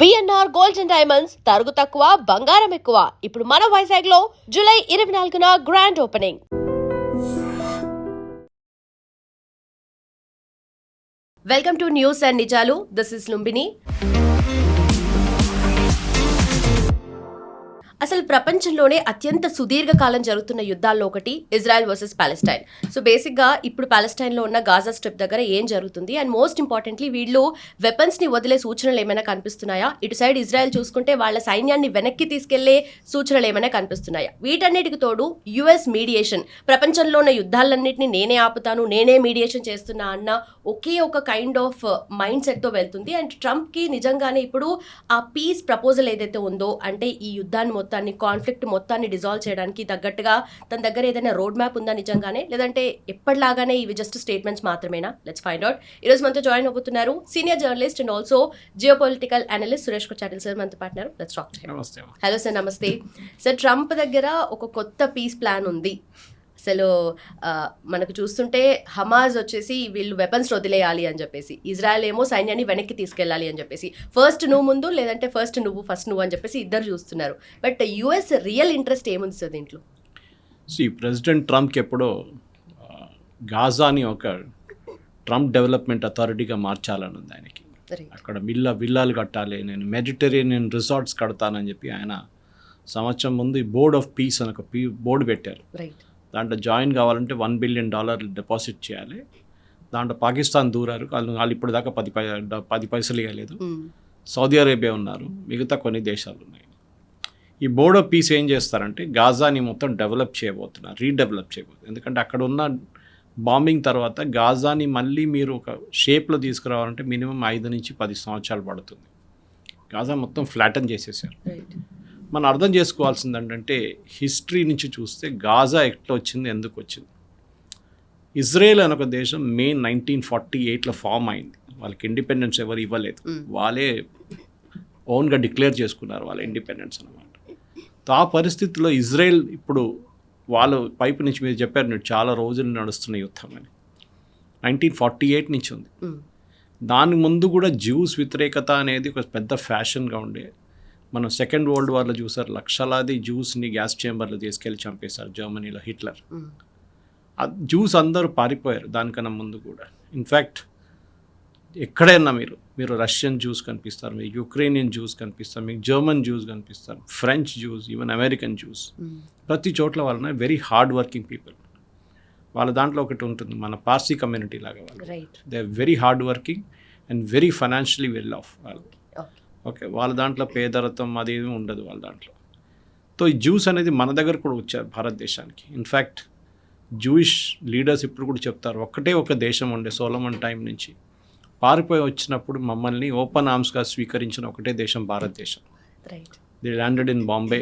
BNR gold and diamonds తరుగు తక్కువ బంగారం ఎక్కువ. ఇప్పుడు మన వైజాగ్ లో జూలై 24న grand opening. Welcome to news and Nijalu. This is Lumbini. అసలు ప్రపంచంలోనే అత్యంత సుదీర్ఘకాలం జరుగుతున్న యుద్ధాల్లో ఒకటి ఇజ్రాయెల్ వర్సెస్ పాలెస్టైన్. సో బేసిక్గా ఇప్పుడు పాలెస్టైన్లో ఉన్న గాజా స్ట్రిప్ దగ్గర ఏం జరుగుతుంది అండ్ మోస్ట్ ఇంపార్టెంట్లీ వీళ్ళు వెపన్స్ని వదిలే సూచనలు ఏమైనా కనిపిస్తున్నాయా, ఇటు సైడ్ ఇజ్రాయెల్ చూసుకుంటే వాళ్ళ సైన్యాన్ని వెనక్కి తీసుకెళ్లే సూచనలు ఏమైనా కనిపిస్తున్నాయా, వీటన్నిటికి తోడు యుఎస్ మీడియేషన్, ప్రపంచంలో ఉన్న యుద్ధాలన్నింటినీ నేనే ఆపుతాను, నేనే మీడియేషన్ చేస్తున్నా అన్న ఒకే ఒక కైండ్ ఆఫ్ మైండ్ సెట్తో వెళ్తుంది. అండ్ ట్రంప్కి నిజంగానే ఇప్పుడు ఆ పీస్ ప్రపోజల్ ఏదైతే ఉందో, అంటే ఈ యుద్ధాన్ని మొత్తాన్ని, కాన్ఫ్లిక్ట్ మొత్తాన్ని డిజాల్వ్ చేయడానికి తగ్గట్టుగా తన దగ్గర ఏదైనా రోడ్ మ్యాప్ ఉందా నిజంగానే, లేదంటే ఎప్పటిలాగానే ఇవి జస్ట్ స్టేట్మెంట్స్ మాత్రమేనా? Let's find out. ఈరోజు మనతో జాయిన్ అవుతున్నారు senior journalist and also geo political analyst Suresh Kochattil sir మనతో పాటున్నారు. Let's talk. హలో సార్, నమస్తే సార్. ట్రంప్ దగ్గర ఒక కొత్త పీస్ ప్లాన్ ఉంది. అసలు మనకు చూస్తుంటే హమాజ్ వచ్చేసి వీళ్ళు వెపన్స్ వదిలేయాలి అని చెప్పేసి, ఇజ్రాయెల్ ఏమో సైన్యాన్ని వెనక్కి తీసుకెళ్ళాలి అని చెప్పేసి, ఫస్ట్ నువ్వు ముందు లేదంటే ఫస్ట్ నువ్వు అని చెప్పేసి ఇద్దరు చూస్తున్నారు. బట్ యుఎస్ రియల్ ఇంట్రెస్ట్ ఏముంది సార్ దీంట్లో? ప్రెసిడెంట్ ట్రంప్కి ఎప్పుడో గాజాని ఒక ట్రంప్ డెవలప్మెంట్ అథారిటీగా మార్చాలని ఉంది ఆయనకి. అక్కడ విల్లాలు కట్టాలి, నేను మెడిటరేనియన్ రిసార్ట్స్ కడతానని చెప్పి ఆయన సంవత్సరం ముందు ఈ బోర్డ్ ఆఫ్ పీస్ అని ఒక బోర్డు పెట్టారు. దాంట్లో జాయిన్ కావాలంటే $1 బిలియన్ డిపాజిట్ చేయాలి. దాంట్లో పాకిస్తాన్ దూరారు, వాళ్ళు ఇప్పుడు దాకా 10 పైసలు ఇవ్వలేదు. సౌదీ అరేబియా ఉన్నారు, మిగతా కొన్ని దేశాలు ఉన్నాయి. ఈ బోర్డ్ ఆఫ్ పీస్ ఏం చేస్తారంటే గాజాని మొత్తం రీడెవలప్ చేయబోతున్నారు. ఎందుకంటే అక్కడ ఉన్న బాంబింగ్ తర్వాత గాజాని మళ్ళీ మీరు ఒక షేప్లో తీసుకురావాలంటే మినిమం 5 నుంచి 10 సంవత్సరాలు పడుతుంది. గాజా మొత్తం ఫ్లాటన్ చేసేసారు. మనం అర్థం చేసుకోవాల్సింది ఏంటంటే హిస్టరీ నుంచి చూస్తే గాజా ఎట్లా వచ్చింది, ఎందుకు వచ్చింది. ఇజ్రాయెల్ అనే ఒక దేశం మే 1948లో ఫామ్ అయింది. వాళ్ళకి ఇండిపెండెన్స్ ఎవరు ఇవ్వలేదు, వాళ్ళే ఓన్గా డిక్లేర్ చేసుకున్నారు వాళ్ళ ఇండిపెండెన్స్ అనమాట. ఆ పరిస్థితిలో ఇజ్రాయెల్ ఇప్పుడు వాళ్ళ వైపు నుంచి మీరు చెప్పారు, నేను చాలా రోజులు నడుస్తున్న యుద్ధం అని 1948 నుంచి ఉంది. దాని ముందు కూడా జ్యూస్ వ్యతిరేకత అనేది ఒక పెద్ద ఫ్యాషన్గా ఉండే. మనం సెకండ్ వరల్డ్ వార్లో చూసారు, లక్షలాది జ్యూస్ని గ్యాస్ చేంబర్లో తీసుకెళ్ళి చంపేశారు జర్మనీలో హిట్లర్. ఆ జ్యూస్ అందరూ పారిపోయారు దానికన్నా ముందు కూడా. ఇన్ఫ్యాక్ట్ ఎక్కడైనా మీరు రష్యన్ జ్యూస్ కనిపిస్తారు, మీకు యుక్రెయినియన్ జ్యూస్ కనిపిస్తారు, మీకు జర్మన్ జ్యూస్ కనిపిస్తారు, French juice, even American juice. ప్రతి చోట్ల వాళ్ళని వెరీ హార్డ్ వర్కింగ్ పీపుల్. వాళ్ళ దాంట్లో ఒకటి ఉంటుంది, మన పార్సీ కమ్యూనిటీ లాగా వాళ్ళు. They are very hard working and very financially well off వాళ్ళు. ఓకే, వాళ్ళ దాంట్లో పేదరికం అది ఏమి ఉండదు వాళ్ళ దాంట్లో. సో ఈ జ్యూస్ అనేది మన దగ్గర కూడా వచ్చారు భారతదేశానికి. ఇన్ఫ్యాక్ట్ జూయిష్ లీడర్స్ ఇప్పుడు కూడా చెప్తారు, ఒక దేశం ఉండే సోలమన్ టైం నుంచి పారిపోయి వచ్చినప్పుడు మమ్మల్ని ఓపెన్ ఆర్మ్స్గా స్వీకరించిన ఒకటే దేశం భారతదేశం. ది ల్యాండెడ్ ఇన్ బాంబే,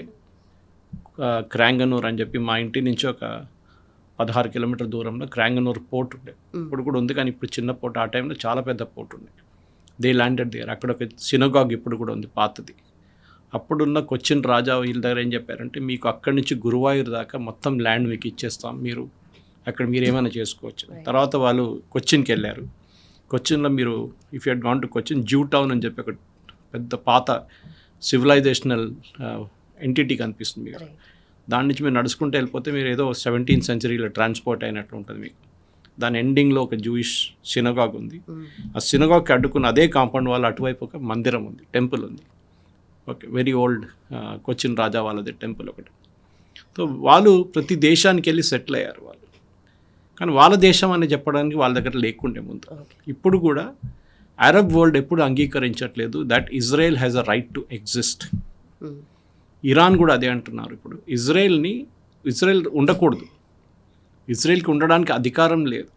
క్రాంగనూర్ అని చెప్పి మా ఇంటి నుంచి ఒక 16 కిలోమీటర్ దూరంలో క్రాంగనూర్ పోర్ట్ ఉండే. ఇప్పుడు కూడా ఉంది, కానీ ఇప్పుడు చిన్న పోర్ట్. ఆ టైంలో చాలా పెద్ద పోర్ట్ ఉండే. They landed there. అక్కడ ఒక సినగాగ్ ఇప్పుడు కూడా ఉంది, పాతది. అప్పుడున్న కొచ్చిన్ రాజా వీళ్ళ దగ్గర ఏం చెప్పారంటే, మీకు అక్కడి నుంచి గురువాయూర్ దాకా మొత్తం ల్యాండ్ మీకు ఇచ్చేస్తాం, మీరు అక్కడ మీరు ఏమైనా చేసుకోవచ్చు. తర్వాత వాళ్ళు కొచ్చిన్కి వెళ్ళారు. కొచ్చిన్లో మీరు if you head gone to Cochin, zoo town అని చెప్పి ఒక పెద్ద పాత సివిలైజేషనల్ ఎంటిటీ కనిపిస్తుంది మీకు. దాని నుంచి మీరు నడుచుకుంటూ వెళ్ళిపోతే మీరు ఏదో 17th సెంచరీలో ట్రాన్స్పోర్ట్ అయినట్లు ఉంటుంది మీకు. దాని ఎండింగ్లో ఒక జూయిష్ సినగాగ్ ఉంది. ఆ సినగాగ్కి అడ్డుకున్న అదే కాంపౌండ్ వాళ్ళు అటువైపు ఒక మందిరం ఉంది, టెంపుల్ ఉంది. ఓకే, వెరీ ఓల్డ్ కొచ్చిన్ రాజా వాళ్ళది టెంపుల్ ఒకటి. సో వాళ్ళు ప్రతి దేశానికి వెళ్ళి సెటిల్ అయ్యారు వాళ్ళు. కానీ వాళ్ళ దేశం అని చెప్పడానికి వాళ్ళ దగ్గర లేకుండే ముందు. ఇప్పుడు కూడా అరబ్ వరల్డ్ ఎప్పుడు అంగీకరించట్లేదు that Israel has a right to exist. Iran కూడా అదే అంటున్నారు. ఇప్పుడు ఇజ్రాయెల్ ఉండకూడదు, ఇజ్రాయెల్కి ఉండడానికి అధికారం లేదు.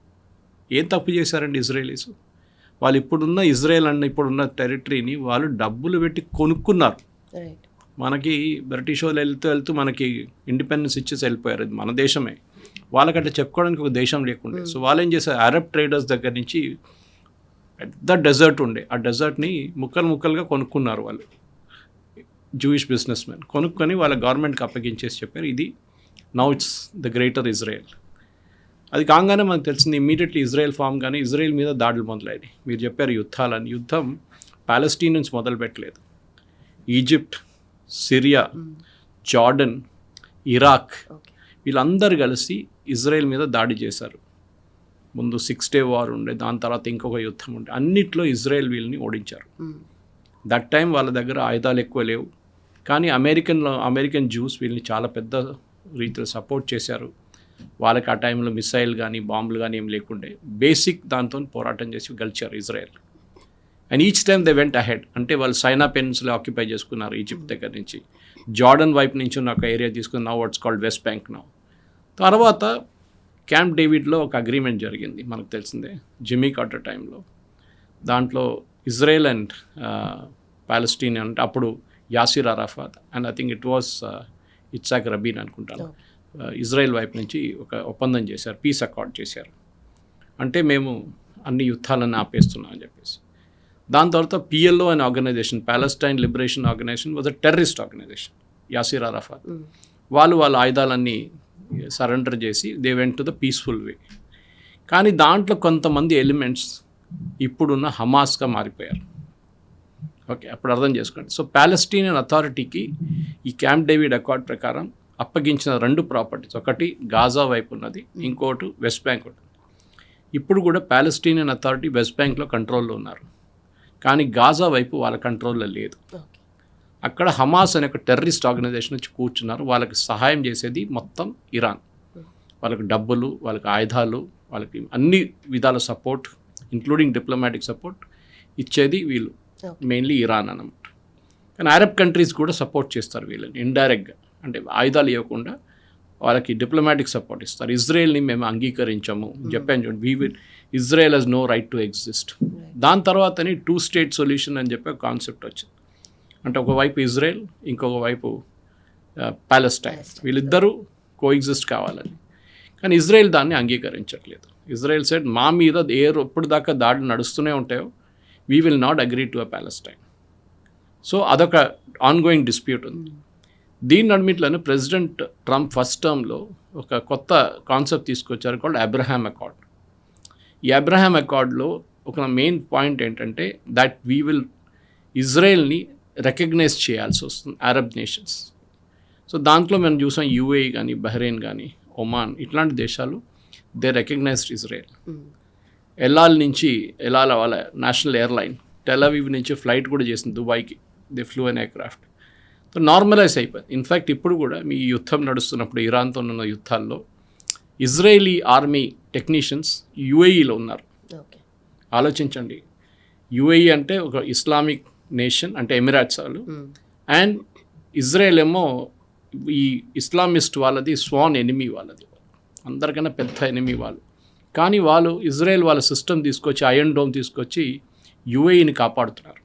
ఏం తప్పు చేశారండి ఇజ్రాయలీస్? వాళ్ళు ఇప్పుడున్న ఇజ్రాయెల్ అన్న ఇప్పుడున్న టెరిటరీని వాళ్ళు డబ్బులు పెట్టి కొనుక్కున్నారు. మనకి బ్రిటిష్ వాళ్ళు వెళ్తూ మనకి ఇండిపెండెన్స్ ఇచ్చేసి వెళ్ళిపోయారు. అది మన దేశమే. వాళ్ళకంటే చెప్పుకోవడానికి ఒక దేశం లేకుండే. సో వాళ్ళు ఏం చేశారు, అరబ్ ట్రేడర్స్ దగ్గర నుంచి పెద్ద డెజర్ట్ ఉండే, ఆ డెజర్ట్ని ముక్కలుగా కొనుక్కున్నారు వాళ్ళు. జూయిష్ బిజినెస్ మ్యాన్ కొనుక్కొని వాళ్ళ గవర్నమెంట్కి అప్పగించేసి చెప్పారు, ఇది now it's the greater Israel. అది కాగానే మనకు తెలిసింది ఇమ్మీడియట్లీ ఇజ్రాయెల్ ఫామ్ కానీ ఇజ్రాయెల్ మీద దాడులు మొదలయ్యాయి. మీరు చెప్పారు యుద్ధాలని. యుద్ధం ప్యాలెస్టీనియన్స్ మొదలు పెట్టలేదు, Egypt, Syria, Jordan, Iraq okay. వీళ్ళందరూ కలిసి ఇజ్రాయెల్ మీద దాడి చేశారు. ముందు 6 Day వార్ ఉండే, దాని తర్వాత ఇంకొక యుద్ధం ఉండే, అన్నిట్లో ఇజ్రాయెల్ వీళ్ళని ఓడించారు. దట్ టైం వాళ్ళ దగ్గర ఆయుధాలు ఎక్కువ లేవు, కానీ అమెరికన్ జ్యూస్ వీళ్ళని చాలా పెద్ద రీతిలో సపోర్ట్ చేశారు. వాళ్ళకి ఆ టైంలో మిసైల్ కానీ బాంబులు కానీ ఏం లేకుండే, బేసిక్ దాంతో పోరాటం చేసి గెలిచారు Israel. And each time they went ahead. అంటే వాళ్ళు సైనా పెనిన్సులా ఆక్యుపై చేసుకున్నారు ఈజిప్ట్ దగ్గర నుంచి. జార్డన్ వైపు నుంచి ఉన్న ఒక ఏరియా తీసుకుని now what's called West Bank now. తర్వాత క్యాంప్ డేవిడ్లో ఒక అగ్రిమెంట్ జరిగింది, మనకు తెలిసిందే, జిమ్మీ కార్టర్ టైంలో. దాంట్లో ఇజ్రాయెల్ అండ్ పాలస్టీన్ అంటే అప్పుడు Yasser Arafat and I think it was Yitzhak Rabin అనుకుంటాను, ఇజ్రాయెల్ వైపు నుంచి ఒక ఒప్పందం చేశారు, పీస్ అకార్డ్ చేశారు. అంటే మేము అన్ని యుద్ధాలను ఆపేస్తున్నాం అని చెప్పేసి. దాని తర్వాత PLO అనే organization, Palestine liberation organization, was a terrorist organization. Yasser Arafat వాళ్ళ ఆయుధాలన్నీ సరెండర్ చేసి they went to the peaceful way. కానీ దాంట్లో కొంతమంది ఎలిమెంట్స్ ఇప్పుడున్న హమాస్గా మారిపోయారు. ఓకే, అప్పుడు అర్థం చేసుకోండి. సో ప్యాలెస్టీనియన్ అథారిటీకి ఈ క్యాంప్ డేవిడ్ అకార్డ్ ప్రకారం అప్పగించిన 2 ప్రాపర్టీస్, ఒకటి గాజా వైపు ఉన్నది, ఇంకోటి వెస్ట్ బ్యాంక్ ఉంటుంది. ఇప్పుడు కూడా ప్యాలెస్టీనియన్ అథారిటీ వెస్ట్ బ్యాంక్లో కంట్రోల్లో ఉన్నారు, కానీ గాజా వైపు వాళ్ళ కంట్రోల్లో లేదు. అక్కడ హమాస్ అనే ఒక టెర్రరిస్ట్ ఆర్గనైజేషన్ వచ్చి కూర్చున్నారు. వాళ్ళకి సహాయం చేసేది మొత్తం ఇరాన్. వాళ్ళకి డబ్బులు, వాళ్ళకి ఆయుధాలు, వాళ్ళకి అన్ని విధాల సపోర్ట్ ఇంక్లూడింగ్ డిప్లొమాటిక్ సపోర్ట్ ఇచ్చేది వీళ్ళు, మెయిన్లీ ఇరాన్ అన్నమాట. కానీ అరబ్ కంట్రీస్ కూడా సపోర్ట్ చేస్తారు వీళ్ళని ఇండైరెక్ట్గా, అంటే ఆయుధాలు ఇవ్వకుండా వాళ్ళకి డిప్లొమాటిక్ సపోర్ట్ ఇస్తారు. ఇజ్రాయెల్ని మేము అంగీకరించాము, చెప్పాను చూడండి, Israel has no right to exist. దాని తర్వాతని 2 State సొల్యూషన్ అని చెప్పి కాన్సెప్ట్ వచ్చింది. అంటే ఒకవైపు ఇజ్రాయెల్, ఇంకొక వైపు ప్యాలెస్టైన్, వీళ్ళిద్దరూ కోఎగ్జిస్ట్ కావాలని. కానీ ఇజ్రాయెల్ దాన్ని అంగీకరించట్లేదు. ఇజ్రాయెల్ సైడ్ మా మీద ఎప్పుడు దాకా దాడులు నడుస్తూనే ఉంటాయో we will not agree to a Palestine. So అదొక ఆన్గోయింగ్ డిస్ప్యూట్ ఉంది. దీని అన్నిట్లోనే ప్రెసిడెంట్ ట్రంప్ ఫస్ట్ టర్మ్లో ఒక కొత్త కాన్సెప్ట్ తీసుకొచ్చారు, కాల్డ్ అబ్రహాం అకార్డ్. ఈ అబ్రహాం అకార్డ్లో ఒక మెయిన్ పాయింట్ ఏంటంటే దట్ వీ విల్ ఇజ్రాయెల్ని రికగ్నైజ్ చేయాల్సి వస్తుంది అరబ్ నేషన్స్. సో దాంట్లో మనం చూసాం UAE కానీ, బహ్రెయిన్ కానీ, ఒమాన్, ఇట్లాంటి దేశాలు దే రికగ్నైజ్డ్ ఇజ్రాయెల్. ఎలాల వాళ్ళ నేషనల్ ఎయిర్లైన్ టెల్-అవీవ్ నుంచి ఫ్లైట్ కూడా చేసింది దుబాయ్కి, they flew an aircraft. So normalize అయిపోయింది. ఇన్ఫ్యాక్ట్ ఇప్పుడు కూడా మీ యుద్ధం నడుస్తున్నప్పుడు ఇరాన్తో ఉన్న యుద్ధాల్లో ఇజ్రాయేలీ ఆర్మీ టెక్నీషియన్స్ UAEలో ఉన్నారు. ఆలోచించండి, UAE అంటే ఒక ఇస్లామిక్ నేషన్, అంటే ఎమిరేట్స్ వాళ్ళు, అండ్ ఇజ్రాయెల్ ఏమో ఈ ఇస్లామిస్ట్ వాళ్ళది స్వాన్ ఎనిమీ, వాళ్ళది అందరికన్నా పెద్ద ఎనిమీ వాళ్ళు. కానీ వాళ్ళు ఇజ్రాయెల్ వాళ్ళ సిస్టమ్ తీసుకొచ్చి, ఐరన్ డోమ్ తీసుకొచ్చి UAEని కాపాడుతున్నారు.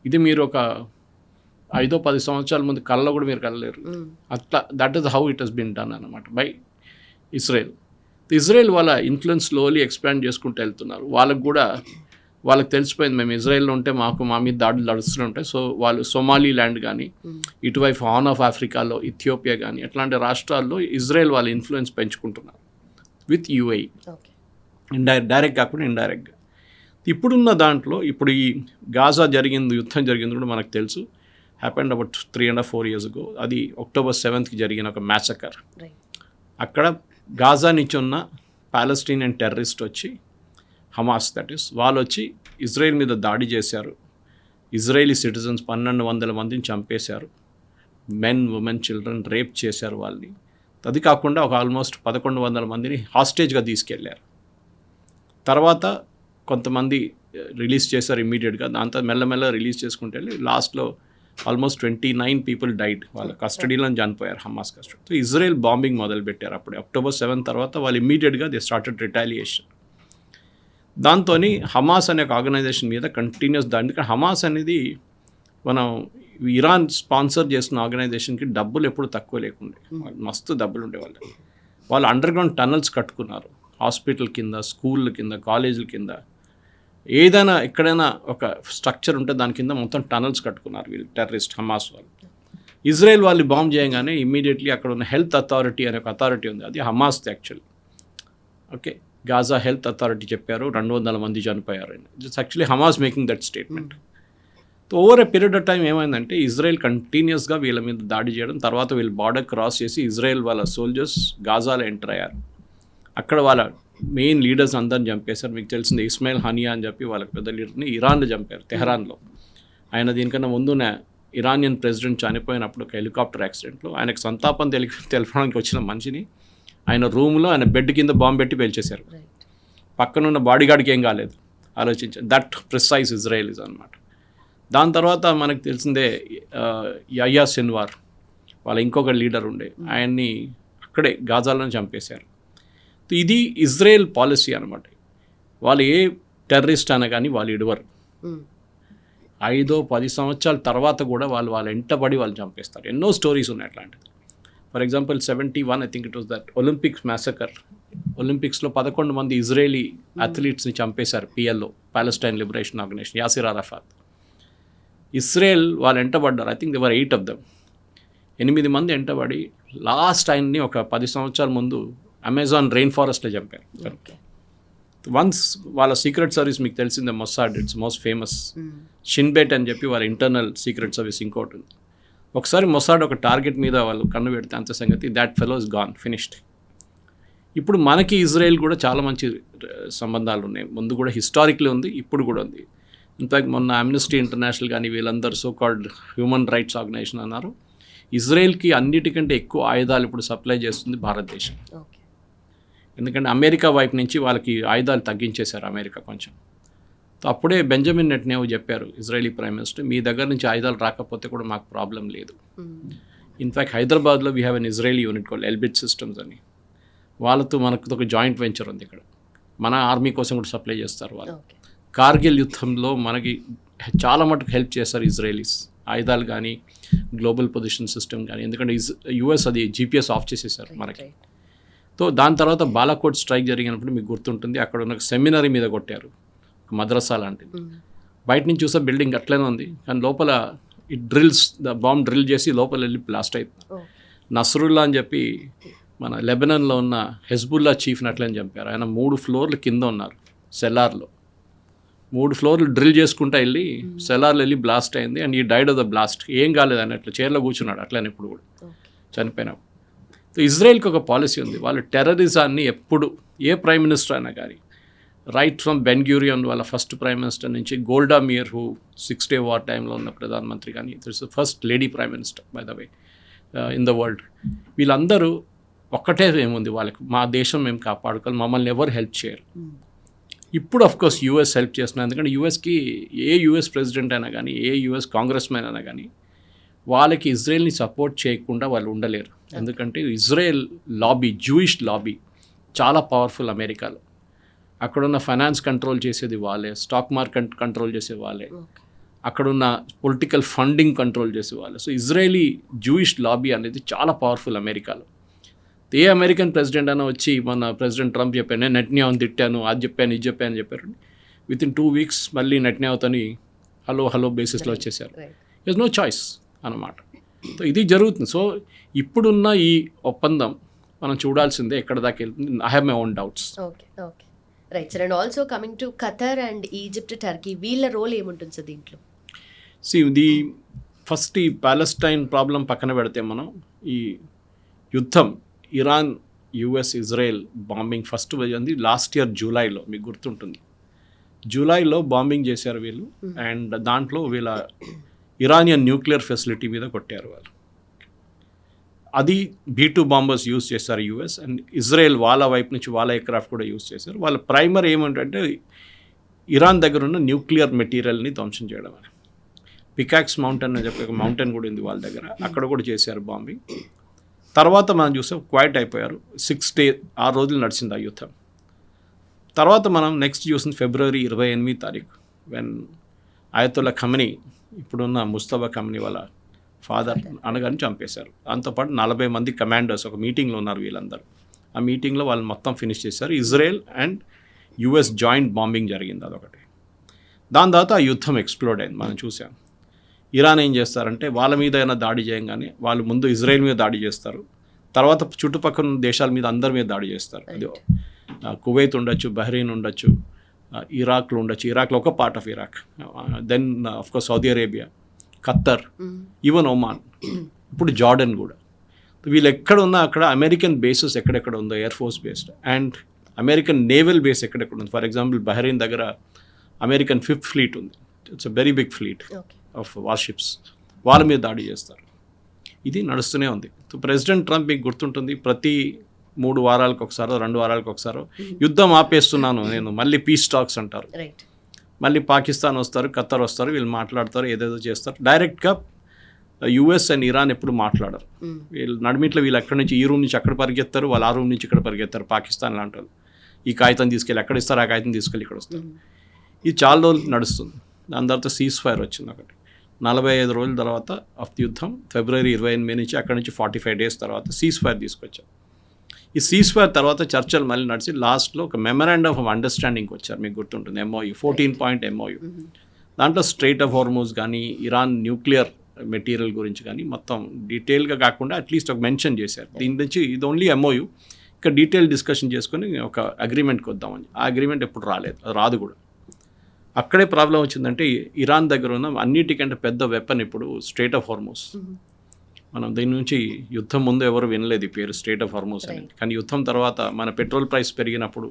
ఇది మీరు ఒక 5-10 సంవత్సరాల ముందు కళ్ళలో కూడా మీరు కలలేరు. అట్లా that is how it has been done అన్నమాట బై ఇజ్రాయెల్ వాళ్ళ ఇన్ఫ్లుయెన్స్ స్లోలీ ఎక్స్పాండ్ చేసుకుంటూ వెళ్తున్నారు. వాళ్ళకి తెలిసిపోయింది, మేము ఇజ్రాయెల్లో ఉంటే మా మీద దాడులు నడుస్తూనే ఉంటాయి. సో వాళ్ళు సొమాలీ ల్యాండ్ కానీ, ఇటువైపు హార్న్ ఆఫ్ ఆఫ్రికాలో ఇథియోపియా కానీ, అట్లాంటి రాష్ట్రాల్లో ఇజ్రాయెల్ వాళ్ళ ఇన్ఫ్లుయెన్స్ పెంచుకుంటున్నారు విత్ UAE, డైరెక్ట్ కాకుండా ఇండైరెక్ట్గా. ఇప్పుడున్న దాంట్లో ఇప్పుడు ఈ గాజా యుద్ధం జరిగింది కూడా మనకు తెలుసు, హ్యాపెండ్ అబౌట్ 3.5-4 years ago. అది October 7th జరిగిన ఒక మ్యాసకర్. అక్కడ గాజా నుంచి ఉన్న పాలెస్టీనియన్ టెర్రరిస్ట్ వచ్చి, హమాస్ దట్ ఈస్, వాళ్ళు వచ్చి ఇజ్రాయెల్ మీద దాడి చేశారు. ఇజ్రాయేలీ సిటిజన్స్ 1200 మందిని చంపేశారు. మెన్, ఉమెన్, చిల్డ్రన్ రేప్ చేశారు వాళ్ళని. అది కాకుండా ఒక ఆల్మోస్ట్ 1100 మందిని హాస్టేజ్గా తీసుకెళ్లారు. తర్వాత కొంతమంది రిలీజ్ చేశారు ఇమ్మీడియట్గా. దాంతో మెల్లమెల్ల రిలీజ్ చేసుకుంటే లాస్ట్లో ఆల్మోస్ట్ 29 people డైడ్, వాళ్ళ కస్టడీలో చనిపోయారు, Hamas custody. So Israel bombing మొదలుపెట్టారు అప్పుడే October 7 తర్వాత. వాళ్ళు ఇమ్మీడియట్గా దే స్టార్టెడ్ రిటాలియేషన్. దాంతో హమాస్ అనే ఒక ఆర్గనైజేషన్ మీద కంటిన్యూస్ దాడి. ఎందుకంటే హమాస్ అనేది మనం ఇరాన్ స్పాన్సర్ చేసిన ఆర్గనైజేషన్కి డబ్బులు ఎప్పుడు తక్కువ లేకుండే, మస్తు డబ్బులు ఉండేవాళ్ళు. వాళ్ళు అండర్గ్రౌండ్ టనల్స్ కట్టుకున్నారు, హాస్పిటల్ కింద, స్కూళ్ళ కింద, కాలేజీల కింద, ఏదైనా ఎక్కడైనా ఒక స్ట్రక్చర్ ఉంటే దాని కింద మొత్తం టనల్స్ కట్టుకున్నారు వీళ్ళు టెర్రరిస్ట్ హమాస్ వాళ్ళు. ఇజ్రాయెల్ వాళ్ళు బాంబ్ చేయగానే ఇమ్మీడియట్లీ అక్కడ ఉన్న హెల్త్ అథారిటీ అనే ఒక అథారిటీ ఉంది, అది హమాస్ది actually. Okay, Gaza health authority చెప్పారు 200 మంది చనిపోయారు. It's actually Hamas making that statement. Over a period of time ఏమైందంటే ఇజ్రాయెల్ కంటిన్యూస్గా వీళ్ళ మీద దాడి చేయడం, తర్వాత వీళ్ళు బార్డర్ క్రాస్ చేసి ఇజ్రాయెల్ వాళ్ళ సోల్జర్స్ గాజాలో ఎంటర్ అయ్యారు. అక్కడ వాళ్ళ మెయిన్ లీడర్స్ అందరిని చంపేశారు. మీకు తెలిసింది ఇస్మాయిల్ హనియా అని చెప్పి వాళ్ళకి పెద్ద లీడర్ని ఇరాన్లో చంపారు, తెహరాన్లో. ఆయన దీనికన్నా ముందున ఇరానియన్ ప్రెసిడెంట్ చనిపోయినప్పుడు ఒక హెలికాప్టర్ యాక్సిడెంట్లో ఆయనకు సంతాపం తెలపడానికి వచ్చిన మనిషిని ఆయన రూమ్లో ఆయన బెడ్ కింద బాంబు పెట్టి పేల్చేశారు. పక్కనున్న బాడీగార్డ్కి ఏం కాలేదు. ఆలోచించారు. దట్ ప్రిసైజ్ ఇజ్రాయెలీస్ అనమాట. దాని తర్వాత మనకు తెలిసిందే యహ్యా సిన్వార్ వాళ్ళ ఇంకొక లీడర్ ఉండే, ఆయన్ని అక్కడే గాజాలను చంపేశారు. ఇది ఇజ్రాయెల్ పాలసీ అనమాట. వాళ్ళు ఏ టెర్రరిస్ట్ అన కానీ వాళ్ళు ఇడవరు. 5-10 సంవత్సరాల తర్వాత కూడా వాళ్ళు ఎంటబడి వాళ్ళు చంపేస్తారు. ఎన్నో స్టోరీస్ ఉన్నాయి అట్లాంటివి. For example 71 I think it was that Olympics massacre. ఒలింపిక్స్లో 11 మంది ఇజ్రాయేలీ అథ్లీట్స్ని చంపేశారు. PLO, Palestine liberation organization, Yasser Arafat. Israel వాళ్ళు ఎంటబడ్డారు. I think there were 8 of them. 8 మంది ఎంటబడి లాస్ట్ ఆయన్ని ఒక 10 సంవత్సరాల ముందు అమెజాన్ రెయిన్ ఫారెస్ట్లో చంపారు. వన్స్ వాళ్ళ సీక్రెట్ సర్వీస్ మీకు తెలిసిందే, Mossad, it's most famous. Shin Bet అని చెప్పి వాళ్ళ ఇంటర్నల్ సీక్రెట్ సర్వీస్ ఇంకోటి ఉంది. ఒకసారి మొసాడ్ ఒక టార్గెట్ మీద వాళ్ళు కన్ను పెడితే అంత సంగతి, that fellow is gone, finished. ఇప్పుడు మనకి ఇజ్రాయెల్ కూడా చాలా మంచి సంబంధాలు ఉన్నాయి. ముందు కూడా హిస్టారిక్లీ ఉంది, ఇప్పుడు కూడా ఉంది. ఇన్ఫాక్ట్ మొన్న అమ్నెస్టీ ఇంటర్నేషనల్ కానీ వీళ్ళందరూ so called human rights organisation అన్నారు, ఇజ్రాయెల్కి అన్నిటికంటే ఎక్కువ ఆయుధాలు ఇప్పుడు సప్లై చేస్తుంది భారతదేశం. ఎందుకంటే అమెరికా వైపు నుంచి వాళ్ళకి ఆయుధాలు తగ్గించేశారు అమెరికా కొంచెం. అప్పుడే బెంజమిన్ నెటన్యాహు చెప్పారు, ఇజ్రాయలీ ప్రైమ్ మినిస్టర్, మీ దగ్గర నుంచి ఆయుధాలు రాకపోతే కూడా మాకు ప్రాబ్లం లేదు. ఇన్ఫ్యాక్ట్ హైదరాబాద్లో we have an Israeli unit called Elbit systems అని. వాళ్ళతో మనకు ఒక జాయింట్ వెంచర్ ఉంది ఇక్కడ. మన ఆర్మీ కోసం కూడా సప్లై చేస్తారు వాళ్ళు. కార్గిల్ యుద్ధంలో మనకి చాలా మటుకు హెల్ప్ చేస్తారు ఇజ్రాయలీస్, ఆయుధాలు కానీ గ్లోబల్ పొజిషన్ సిస్టమ్ కానీ. ఎందుకంటే యుఎస్ అది GPS ఆఫ్ చేసేసారు మనకి. సో దాని తర్వాత బాలాకోట్ స్ట్రైక్ జరిగినప్పుడు మీకు గుర్తుంటుంది, అక్కడ ఉన్న సెమినరీ మీద కొట్టారు, ఒక మద్రసా లాంటిది. బయట నుంచి చూస్తే బిల్డింగ్ అట్లనే ఉంది, కానీ లోపల బాంబ్ డ్రిల్ చేసి లోపల వెళ్ళి బ్లాస్ట్ అవుతుంది. నస్రుల్లా అని చెప్పి మన లెబనాన్లో ఉన్న హెజ్బుల్లా చీఫ్ని అట్లని చంపారు. ఆయన 3 ఫ్లోర్లు కింద ఉన్నారు సెల్లార్లో. 3 ఫ్లోర్లు డ్రిల్ చేసుకుంటా వెళ్ళి సెల్లార్లో వెళ్ళి బ్లాస్ట్ అయింది. అండ్ ఈ డైడ్ ఆఫ్ ద బ్లాస్ట్. ఏం కాలేదు అన్నట్లు చైర్లో కూర్చున్నాడు అట్లనే ఇప్పుడు కూడా చనిపోయినప్పుడు. సో ఇజ్రాయెల్కి ఒక పాలసీ ఉంది, వాళ్ళు టెర్రరిజాన్ని ఎప్పుడు ఏ ప్రైమ్ మినిస్టర్ అయినా కానీ, రైట్ ఫ్రమ్ బెన్ గ్యూరియన్ వాళ్ళ ఫస్ట్ ప్రైమ్ మినిస్టర్ నుంచి గోల్డా మీర్ హూ 6 డే వార్ టైంలో ఉన్న ప్రధానమంత్రి కానీ, it's first lady prime minister by the way in the world. వీళ్ళందరూ ఒక్కటే ఏముంది వాళ్ళకి, మా దేశం మేము కాపాడుకోవాలి, మమ్మల్ని ఎవరు హెల్ప్ చేయరు. ఇప్పుడు అఫ్కోర్స్ యూఎస్ హెల్ప్ చేస్తున్నారు. ఎందుకంటే యూఎస్కి ఏ యూఎస్ ప్రెసిడెంట్ అయినా కానీ, ఏ యూఎస్ కాంగ్రెస్ మ్యాన్ అయినా కానీ వాళ్ళకి ఇజ్రాయెల్ని సపోర్ట్ చేయకుండా వాళ్ళు ఉండలేరు. ఎందుకంటే ఇజ్రాయెల్ లాబీ, జూయిష్ లాబీ చాలా పవర్ఫుల్ అమెరికాలో. అక్కడున్న ఫైనాన్స్ కంట్రోల్ చేసేది వాళ్ళే, స్టాక్ మార్కెట్ కంట్రోల్ చేసే వాళ్ళే, అక్కడున్న పొలిటికల్ ఫండింగ్ కంట్రోల్ చేసే వాళ్ళే. సో ఇజ్రాయలీ జూయిష్ లాబీ అనేది చాలా పవర్ఫుల్ అమెరికాలో. ఏ అమెరికన్ ప్రెసిడెంట్ అయినా వచ్చి మన ప్రెసిడెంట్ ట్రంప్ చెప్పాను, నేను నెటన్యాహుని తిట్టాను, అది చెప్పాను, ఇది చెప్పాను చెప్పారు. వితిన్ 2 వీక్స్ మళ్ళీ నెటన్యాహుతోని హలో బేసిస్లో వచ్చేసారు. ఇస్ నో చాయిస్ అన్నమాట. సో ఇది జరుగుతుంది. సో ఇప్పుడున్న ఈ ఒప్పందం మనం చూడాల్సిందే ఎక్కడ దాకా వెళ్తుంది. I have my own doubts. Okay right sir. And also coming to Qatar and Egypt, Turkey, వీళ్ళ రోల్ ఏముంటుంది సార్ దీంట్లో? ఫస్ట్ ఈ పాలెస్టైన్ ప్రాబ్లం పక్కన పెడితే మనం ఈ యుద్ధం Iran, US, Israel bombing first జరిగింది లాస్ట్ ఇయర్ జూలైలో. మీకు గుర్తుంటుంది, జూలైలో బాంబింగ్ చేశారు వీళ్ళు. అండ్ దాంట్లో వీళ్ళ ఇరానియన్ న్యూక్లియర్ ఫెసిలిటీ మీద కొట్టారు వాళ్ళు. అది B-2 బాంబర్స్ యూజ్ చేశారు యూఎస్. అండ్ ఇజ్రాయెల్ వాళ్ళ వైపు నుంచి వాళ్ళ ఎయిర్క్రాఫ్ట్ కూడా యూజ్ చేశారు. వాళ్ళ ప్రైమర్ ఏమంటే ఇరాన్ దగ్గర ఉన్న న్యూక్లియర్ మెటీరియల్ని ధ్వంసం చేయడం అని. పికాక్స్ మౌంటైన్ అని చెప్పి ఒక మౌంటైన్ కూడా ఉంది వాళ్ళ దగ్గర, అక్కడ కూడా చేశారు బాంబింగ్. తర్వాత మనం చూసాం క్వైట్ అయిపోయారు. 6 రోజులు నడిచింది ఆ యుద్ధం. తర్వాత మనం నెక్స్ట్ చూసింది ఫిబ్రవరి 28 తారీఖు, వెన్ అయతొల్లా ఖమనీ, ఇప్పుడున్న ముస్తఫా ఖమనీ వాళ్ళ ఫాదర్ అనగానే చంపేశారు. దాంతోపాటు 40 మంది కమాండర్స్ ఒక మీటింగ్లో ఉన్నారు వీళ్ళందరూ. ఆ మీటింగ్లో వాళ్ళు మొత్తం ఫినిష్ చేశారు. Israel and US joint bombing జరిగింది అదొకటి. దాని తర్వాత ఆ యుద్ధం ఎక్స్ప్లోడ్ అయింది. మనం చూసాం ఇరాన్ ఏం చేస్తారంటే వాళ్ళ మీద అయినా దాడి చేయగానే వాళ్ళు ముందు ఇజ్రాయెల్ మీద దాడి చేస్తారు, తర్వాత చుట్టుపక్కల దేశాల మీద అందరి మీద దాడి చేస్తారు. అది కువైత్ ఉండొచ్చు, బహ్రెయిన్ ఉండొచ్చు, ఇరాక్లో ఉండొచ్చు, ఇరాక్లో ఒక part of Iraq, then course Saudi Arabia, Qatar, even Oman, ఇప్పుడు జార్డన్ కూడా. వీళ్ళు ఎక్కడ ఉన్నా అక్కడ అమెరికన్ బేసెస్ ఎక్కడెక్కడ ఉందో air force based and American naval base ఎక్కడెక్కడ ఉంది. ఫర్ ఎగ్జాంపుల్ బహ్రెయిన్ దగ్గర అమెరికన్ 5th ఫ్లీట్ ఉంది. It's a very big fleet of warships. వాళ్ళ మీద దాడి చేస్తారు. ఇది నడుస్తూనే ఉంది. సో ప్రెసిడెంట్ ట్రంప్ మీకు గుర్తుంటుంది, ప్రతి 3 వారాలకు ఒకసారో 2 వారాలకు ఒకసారో యుద్ధం ఆపేస్తున్నాను నేను, మళ్ళీ పీస్ టాక్స్ అంటారు. మళ్ళీ పాకిస్తాన్ వస్తారు, ఖత్తర్ వస్తారు, వీళ్ళు మాట్లాడతారు, ఏదేదో చేస్తారు. డైరెక్ట్గా యుఎస్ అండ్ ఇరాన్ ఎప్పుడు మాట్లాడరు. వీళ్ళు నడిమిట్లో వీళ్ళు ఎక్కడి నుంచి ఈ రూమ్ నుంచి అక్కడ పరిగెత్తారు, వాళ్ళు ఆ రూమ్ నుంచి ఇక్కడ పరిగెత్తారు. పాకిస్తాన్ లాంటి వాళ్ళు ఈ కాగితం తీసుకెళ్ళి అక్కడ ఇస్తారు, ఆ కాగితం తీసుకెళ్ళి ఇక్కడ వస్తారు. ఇది చాలా రోజులు నడుస్తుంది. దాని తర్వాత సీజ్ ఫైర్ వచ్చింది ఒకటి. 45 రోజుల తర్వాత ఆఫ్ యుద్ధం ఫిబ్రవరి 28 నుంచి అక్కడి నుంచి 45 డేస్ తర్వాత సీజ్ ఫైర్ తీసుకొచ్చారు. ఈ సీజ్ ఫైర్ తర్వాత చర్చలు మళ్ళీ నడిచి లాస్ట్లో ఒక మెమరాండమ్ ఆఫ్ అండర్స్టాండింగ్కి వచ్చారు. మీకు గుర్తుంటుంది, MOU 14-point MOU. దాంట్లో స్ట్రైట్ ఆఫ్ హార్మోజ్ కానీ ఇరాన్ న్యూక్లియర్ మెటీరియల్ గురించి కానీ మొత్తం డీటెయిల్గా కాకుండా అట్లీస్ట్ ఒక మెన్షన్ చేశారు. దీని నుంచి ఇది ఓన్లీ MOU, ఇక్కడ డీటెయిల్ డిస్కషన్ చేసుకొని ఒక అగ్రిమెంట్కి వద్దామని. ఆ అగ్రిమెంట్ ఎప్పుడు రాలేదు, అది రాదు కూడా. అక్కడే ప్రాబ్లం వచ్చిందంటే ఇరాన్ దగ్గర ఉన్న అన్నిటికంటే పెద్ద వెపన్ ఇప్పుడు స్ట్రైట్ ఆఫ్ హార్మోజ్. మనం దీని నుంచి యుద్ధం ముందు ఎవరు వినలేదు ఈ పేరు స్ట్రైట్ ఆఫ్ హార్మోజ్ అని. కానీ యుద్ధం తర్వాత మన పెట్రోల్ ప్రైస్ పెరిగినప్పుడు,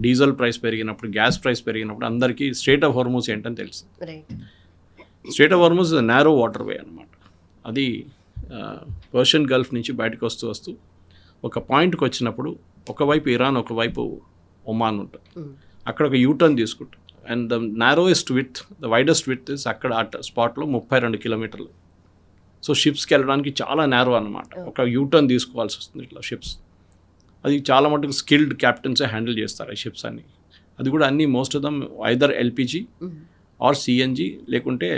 డీజిల్ ప్రైస్ పెరిగినప్పుడు, గ్యాస్ ప్రైస్ పెరిగినప్పుడు అందరికీ స్ట్రైట్ ఆఫ్ హార్మోజ్ ఏంటని తెలుసు. Strait of Hormuz narrow water way అనమాట. అది పర్షియన్ గల్ఫ్ నుంచి బయటకు వస్తూ వస్తూ ఒక పాయింట్కి వచ్చినప్పుడు ఒకవైపు ఇరాన్, ఒకవైపు ఒమాన్ ఉంటుంది. అక్కడ ఒక యూటర్న్ తీసుకుంటాం. And the narrowest width, the widest width is అక్కడ ఆ స్పాట్లో 32 కిలోమీటర్లు. సో షిప్స్కి వెళ్ళడానికి చాలా నేరో అనమాట. ఒక యూటర్న్ తీసుకోవాల్సి వస్తుంది ఇట్లా షిప్స్. అది చాలా మటుకు స్కిల్డ్ క్యాప్టెన్సే హ్యాండిల్ చేస్తారు ఈ షిప్స్ అన్నీ. అది కూడా అన్నీ most of them either LPG or CNG, లేకుంటే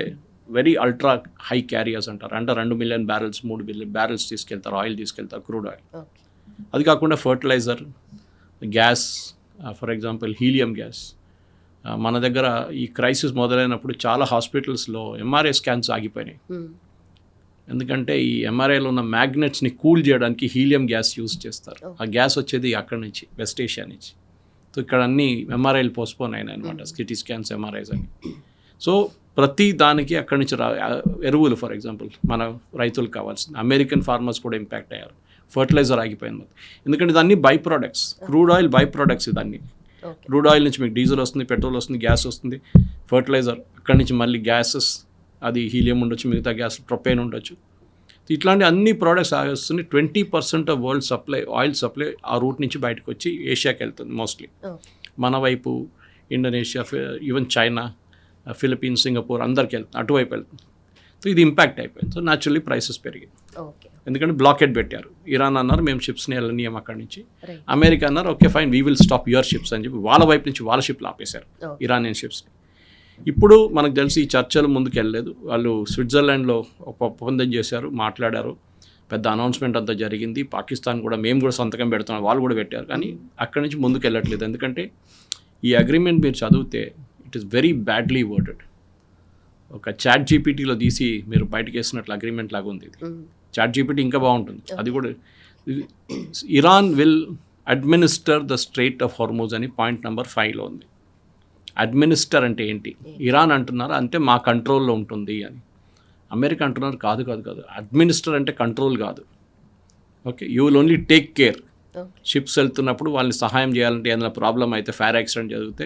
వెరీ అల్ట్రా హై క్యారియర్స్ అంటారు. అంటే 2 మిలియన్ బ్యారెల్స్ 3 మిలియన్ బ్యారెల్స్ తీసుకెళ్తారు, ఆయిల్ తీసుకెళ్తారు, క్రూడ్ ఆయిల్. అది కాకుండా fertiliser, gas, for example helium gas. మన దగ్గర ఈ క్రైసిస్ మొదలైనప్పుడు చాలా హాస్పిటల్స్లో MRI స్కాన్స్ ఆగిపోయినాయి. ఎందుకంటే ఈ MRIలో ఉన్న మ్యాగ్నెట్స్ని కూల్ చేయడానికి హీలియం గ్యాస్ యూజ్ చేస్తారు. ఆ గ్యాస్ వచ్చేది అక్కడి నుంచి, వెస్ట్ ఏషియా నుంచి. సో ఇక్కడ అన్ని MRIలు పోస్ట్పోన్ అయినాయి అనమాట, సిటీ స్కాన్స్, MRIs అని. సో ప్రతి దానికి అక్కడి నుంచి ఎరువులు, ఫర్ ఎగ్జాంపుల్ మన రైతులకు కావాల్సింది. అమెరికన్ ఫార్మర్స్ కూడా ఇంపాక్ట్ అయ్యారు. ఫర్టిలైజర్ ఆగిపోయింది ఎందుకంటే ఇదన్నీ by products, crude oil by products. ఇదన్నీ క్రూడ్ ఆయిల్ నుంచి మీకు డీజిల్ వస్తుంది, పెట్రోల్ వస్తుంది, గ్యాస్ వస్తుంది, ఫర్టిలైజర్ అక్కడి నుంచి మళ్ళీ గ్యాసెస్, అది హీలియం ఉండొచ్చు, మిగతా గ్యాస్ ప్రొపేన్ ఉండొచ్చు. ఇట్లాంటి అన్ని ప్రోడక్ట్స్ వస్తుంది. 20% of world supply, oil supply ఆ రూట్ నుంచి బయటకు వచ్చి ఏషియాకి వెళ్తుంది మోస్ట్లీ. మన వైపు Indonesia, even China, Philippines, Singapore అందరికి వెళ్తుంది, అటువైపు వెళ్తుంది. సో ఇది ఇంపాక్ట్ అయిపోయింది. సో న్యాచురల్లీ ప్రైసెస్ పెరిగాయి. ఎందుకంటే బ్లాకెట్ పెట్టారు. ఇరాన్ అన్నారు మేము షిప్స్ని వెళ్ళనీయం అక్కడి నుంచి. అమెరికా అన్నారు okay fine we will stop your ships అని చెప్పి వాళ్ళ వైపు నుంచి వాళ్ళ షిప్లు ఆపేశారు, ఇరానియన్ షిప్స్ని. ఇప్పుడు మనకు తెలిసి ఈ చర్చలు ముందుకు వెళ్ళలేదు. వాళ్ళు స్విట్జర్లాండ్లో ఒక ఒప్పందం చేశారు, మాట్లాడారు, పెద్ద అనౌన్స్మెంట్ అంతా జరిగింది. పాకిస్తాన్ కూడా మేము కూడా సంతకం పెడుతున్నాం, వాళ్ళు కూడా పెట్టారు. కానీ అక్కడి నుంచి ముందుకు వెళ్ళట్లేదు. ఎందుకంటే ఈ అగ్రిమెంట్ మీరు చదివితే ఇట్ ఈస్ వెరీ బ్యాడ్లీ వర్డెడ్. ఒక ChatGPTలో తీసి మీరు బయటకు వేసినట్లు అగ్రిమెంట్ లాగా ఉంది ఇది. ChatGPT ఇంకా బాగుంటుంది. అది కూడా Iran will administer the straight of Hormuz అని పాయింట్ నెంబర్ 5లో ఉంది. అడ్మినిస్టర్ అంటే ఏంటి? ఇరాన్ అంటున్నారు అంటే మా కంట్రోల్లో ఉంటుంది అని. అమెరికా అంటున్నారు కాదు కాదు కాదు, అడ్మినిస్టర్ అంటే కంట్రోల్ కాదు. Okay, you will only take care. Ships వెళ్తున్నప్పుడు వాళ్ళని సహాయం చేయాలంటే ఏదైనా ప్రాబ్లం అయితే, ఫైర్ యాక్సిడెంట్ జరిగితే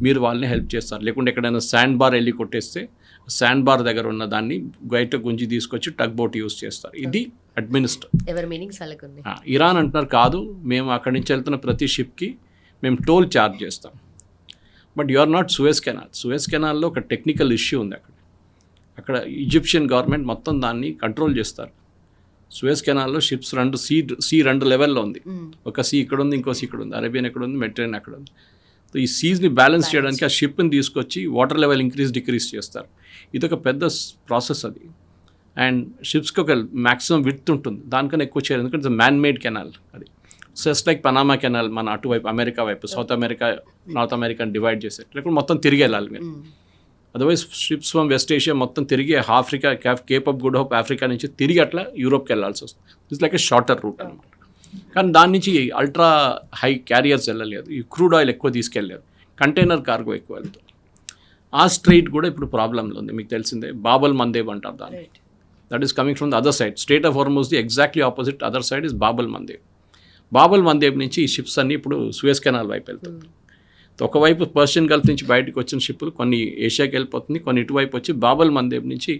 మీరు వాళ్ళని హెల్ప్ చేస్తారు. లేకుంటే ఎక్కడైనా శాండ్ బార్ వెళ్ళి కొట్టేస్తే శాండ్ బార్ దగ్గర ఉన్న దాన్ని బయట గుంజి తీసుకొచ్చి టగ్ బోట్ యూజ్ చేస్తారు. ఇది అడ్మినిస్టర్. ఇరాన్ అంటున్నారు కాదు, మేము అక్కడి నుంచి వెళ్తున్న ప్రతి షిప్కి మేము టోల్ ఛార్జ్ చేస్తాం. But you are not Suez canal. Suez కెనాల్లో ఒక టెక్నికల్ ఇష్యూ ఉంది. అక్కడ ఈజిప్షియన్ గవర్నమెంట్ మొత్తం దాన్ని కంట్రోల్ చేస్తారు. సూయజ్ కెనాల్లో షిప్స్ రెండు లెవెల్లో ఉంది. ఒక సీ ఇక్కడ ఉంది, ఇంకో సీ ఇక్కడ ఉంది, అరేబియన్ ఎక్కడ ఉంది, మెడిటరేనియన్ అక్కడ ఉంది. సో ఈ సీజ్ని బ్యాలెన్స్ చేయడానికి ఆ షిప్ని తీసుకొచ్చి వాటర్ లెవెల్ డిక్రీజ్ చేస్తారు. ఇది ఒక పెద్ద ప్రాసెస్ అది. అండ్ షిప్స్కి ఒక మ్యాక్సిమం విడ్త్ ఉంటుంది, దానికన్నా ఎక్కువ చేయరు. ఎందుకంటే ఇట్స్ మ్యాన్ మేడ్ కెనాల్. అది జస్ట్ లైక్ పనామా కెనాల్ మన అటువైపు అమెరికా వైపు, సౌత్ అమెరికా, నార్త్ అమెరికాని డివైడ్ చేశారు. లేకపోతే మొత్తం తిరిగి వెళ్ళాలి మీరు. Otherwise ships from West Asia మొత్తం తిరిగి Africa, Cape of Good Hope Africa నుంచి తిరిగి అట్లా యూరోప్కి వెళ్ళాల్సి వస్తుంది. It's like a shorter route అనమాట. కానీ దాని నుంచి అల్ట్రా హై క్యారియర్స్ వెళ్ళలేదు, ఈ క్రూడ్ ఆయిల్ ఎక్కువ తీసుకెళ్ళలేదు. కంటైనర్ కార్గో ఎక్కువ వెళ్తుంది. ఆ స్ట్రైట్ కూడా ఇప్పుడు ప్రాబ్లంలో ఉంది. మీకు తెలిసిందే, బాబల్ మందేబ్ అంటారు దాన్ని. That is coming from the other side. Strait of Hormuz the exactly opposite other side is Bab el Mandeb. Bab el Mandeb నుంచి ఈ షిప్స్ అన్నీ ఇప్పుడు సూయజ్ కెనాల్ వైపు వెళ్తుంది. ఒకవైపు పర్షియన్ గల్ఫ్ నుంచి బయటకు వచ్చిన షిప్పులు కొన్ని ఏషియాకి వెళ్ళిపోతుంది, కొన్ని ఇటువైపు వచ్చి బాబల్ మందేబ్ నుంచి